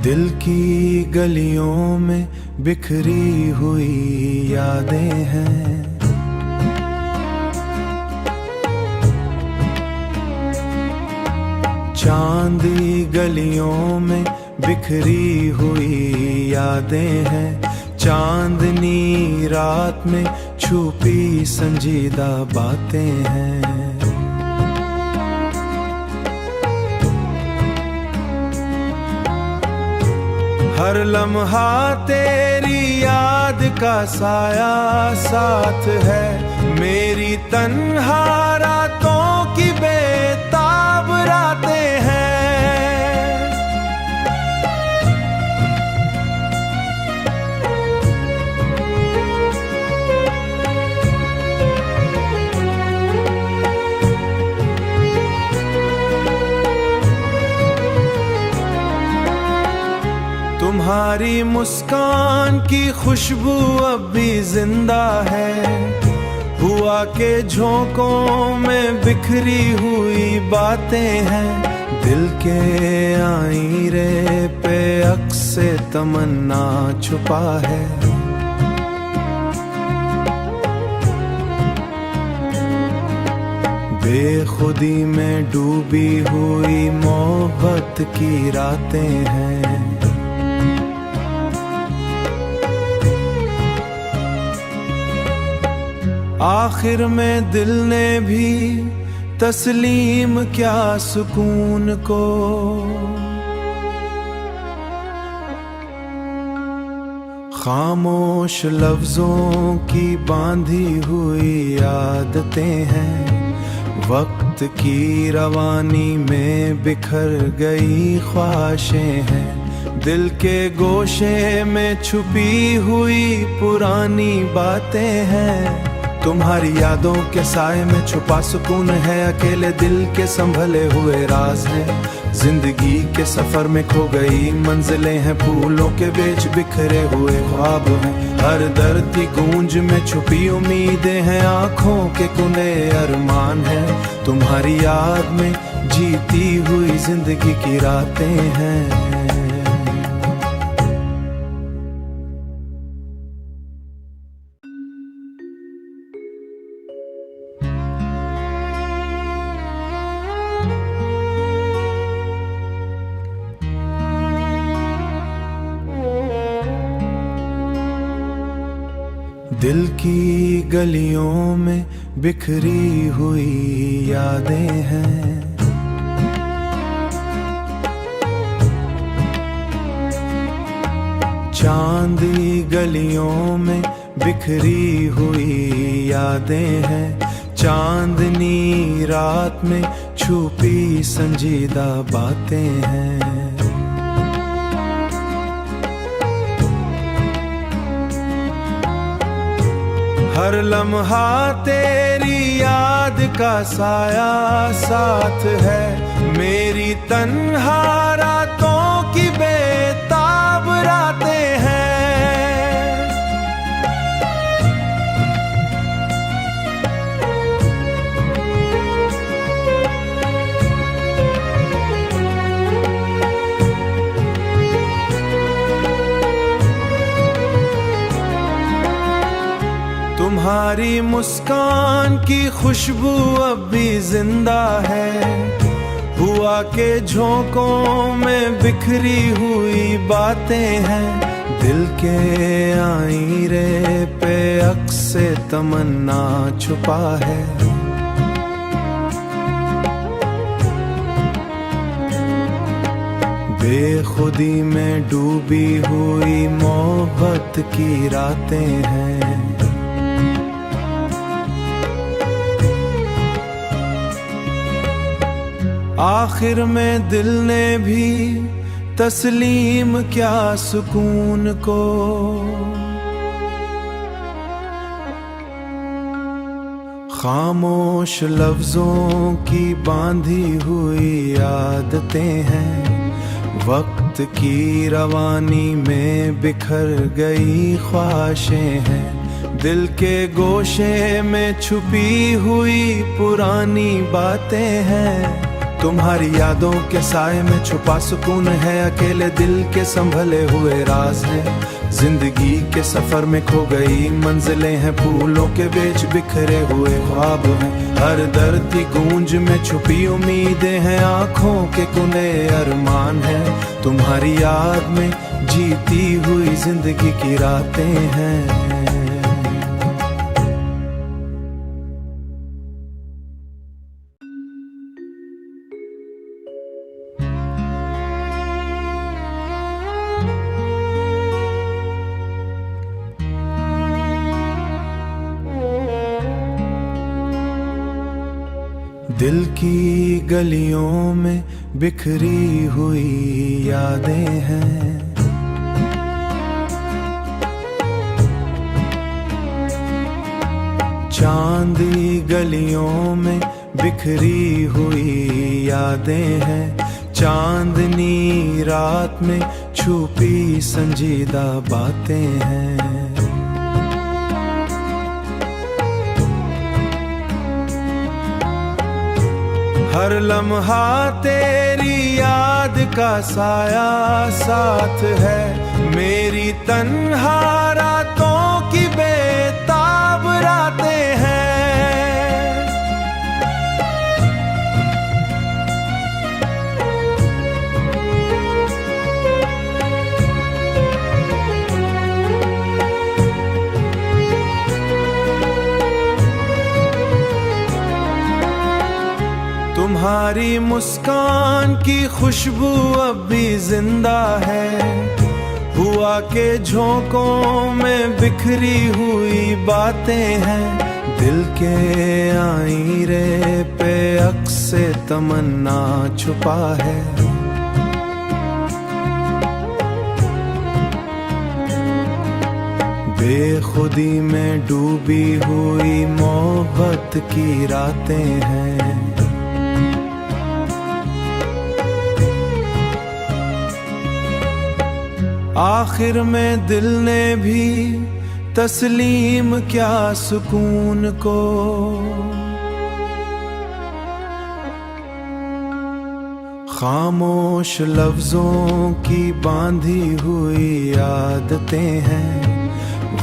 दिल की गलियों में बिखरी हुई यादें हैं। चांदी गलियों में बिखरी हुई यादें हैं। चांदनी रात में छुपी संजीदा बातें हैं। हर लम्हा तेरी याद का साया साथ है। मेरी तन्हा रातों की बेताब रातें हैं। तुम्हारी मुस्कान की खुशबू अब भी जिंदा है। हुआ के झोंकों में बिखरी हुई बातें हैं। दिल के आईने पे अक्स से तमन्ना छुपा है। बेखुदी में डूबी हुई मोहब्बत की रातें हैं। आखिर में दिल ने भी तस्लीम क्या सुकून को। खामोश लफ्जों की बांधी हुई आदतें हैं। वक्त की रवानी में बिखर गई ख्वाहिशें हैं। दिल के गोशे में छुपी हुई पुरानी बातें हैं। तुम्हारी यादों के साए में छुपा सुकून है। अकेले दिल के संभले हुए राज हैं। जिंदगी के सफर में खो गई मंजिलें हैं। फूलों के बीच बिखरे हुए ख्वाब हैं। हर दर्द की गूंज में छुपी उम्मीदें हैं। आंखों के कुने अरमान हैं। तुम्हारी याद में जीती हुई जिंदगी की रातें हैं। दिल की गलियों में बिखरी हुई यादें हैं। चांदी गलियों में बिखरी हुई यादें हैं। चांदनी रात में छुपी संजीदा बातें हैं। हर लम्हा तेरी याद का साया साथ है। मेरी तन्हा रातों की बेताब रातें हैं। तुम्हारी मुस्कान की खुशबू अब भी जिंदा है। हुआ के झोंकों में बिखरी हुई बातें हैं। दिल के आईने पे अक्स से तमन्ना छुपा है। बेखुदी में डूबी हुई मोहब्बत की रातें हैं। आखिर में दिल ने भी तस्लीम क्या सुकून को। खामोश लफ्जों की बांधी हुई आदतें हैं। वक्त की रवानी में बिखर गई ख्वाहिशें हैं। दिल के गोशे में छुपी हुई पुरानी बातें हैं। तुम्हारी यादों के साए में छुपा सुकून है, अकेले दिल के संभले हुए राज है। जिंदगी के सफर में खो गई मंजिलें हैं, फूलों के बीच बिखरे हुए ख्वाब हैं। हर दर्द की गूंज में छुपी उम्मीदें हैं, आंखों के कुने अरमान है। तुम्हारी याद में जीती हुई जिंदगी की रातें हैं। दिल की गलियों में बिखरी हुई यादें हैं। चांदी गलियों में बिखरी हुई यादें हैं। चांदनी रात में छुपी संजीदा बातें हैं। हर लम्हा तेरी याद का साया साथ है। मेरी तन्हा रातों की बेताब रातें हैं। तुम्हारी मुस्कान की खुशबू अब भी जिंदा है। हुआ के झोंकों में बिखरी हुई बातें हैं। दिल के आईने पे अक्से तमन्ना छुपा है। बेखुदी में डूबी हुई मोहब्बत की रातें हैं। आखिर में दिल ने भी तस्लीम क्या सुकून को। खामोश लफ्जों की बांधी हुई आदतें हैं।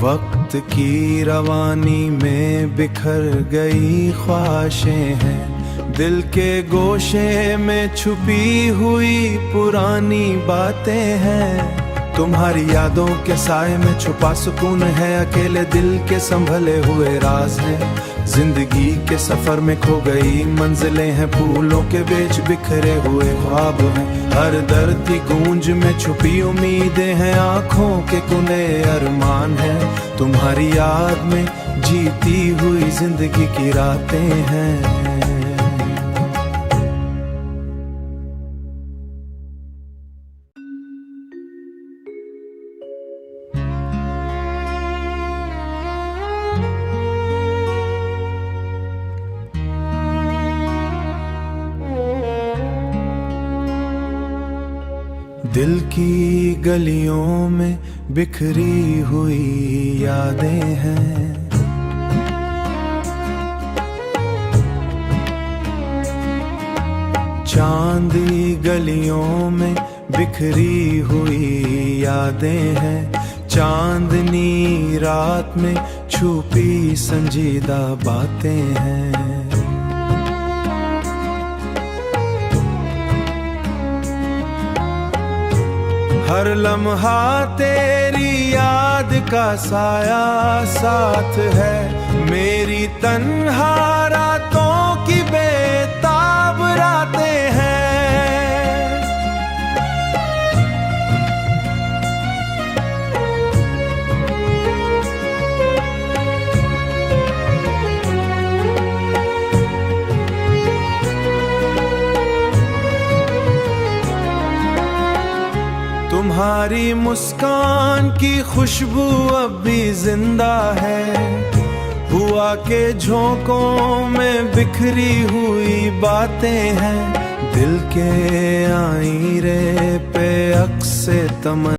वक्त की रवानी में बिखर गई ख्वाहिशें हैं। दिल के गोशे में छुपी हुई पुरानी बातें हैं। तुम्हारी यादों के साए में छुपा सुकून है, अकेले दिल के संभले हुए राज है। जिंदगी के सफर में खो गई मंजिलें हैं, फूलों के बीच बिखरे हुए ख्वाब हैं। हर दर्द की गूंज में छुपी उम्मीदें हैं, आंखों के कुने अरमान है। तुम्हारी याद में जीती हुई जिंदगी की रातें हैं। दिल की गलियों में बिखरी हुई यादें हैं। चांदी गलियों में बिखरी हुई यादें हैं। चांदनी रात में छुपी संजीदा बातें हैं। हर लम्हा तेरी याद का साया साथ है। मेरी तन्हा रातों की बेताब रातें हैं। तुम्हारी मुस्कान की खुशबू अब भी जिंदा है। हुआ के झोंकों में बिखरी हुई बातें हैं। दिल के आईने पे अक्से तमन्ना